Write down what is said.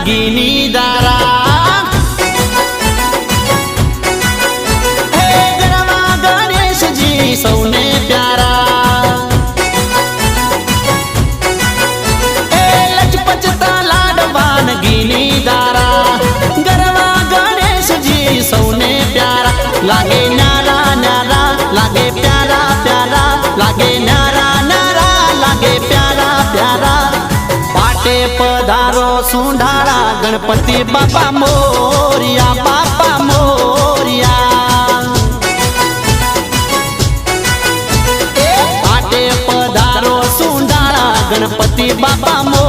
વાનગીની દારા હે ગરવા ગણેશજી સૌને પ્યારા હે લચપચતા લાડ વાનગીની દારા ગરવા ગણેશજી સૌને પ્યારા લાગે ન્યારા ન્યારા લાગે પ્યારા પ્યારા લાગે ન્યારા ન્યારા લાગે પ્યારા પ્યારા પાટે પધારો સુંઢાળા ગણપતિ બાપા મોરિયા બાપા મોરિયા પાટે પધારો સુંઢાળા ગણપતિ બાપા મોરિયા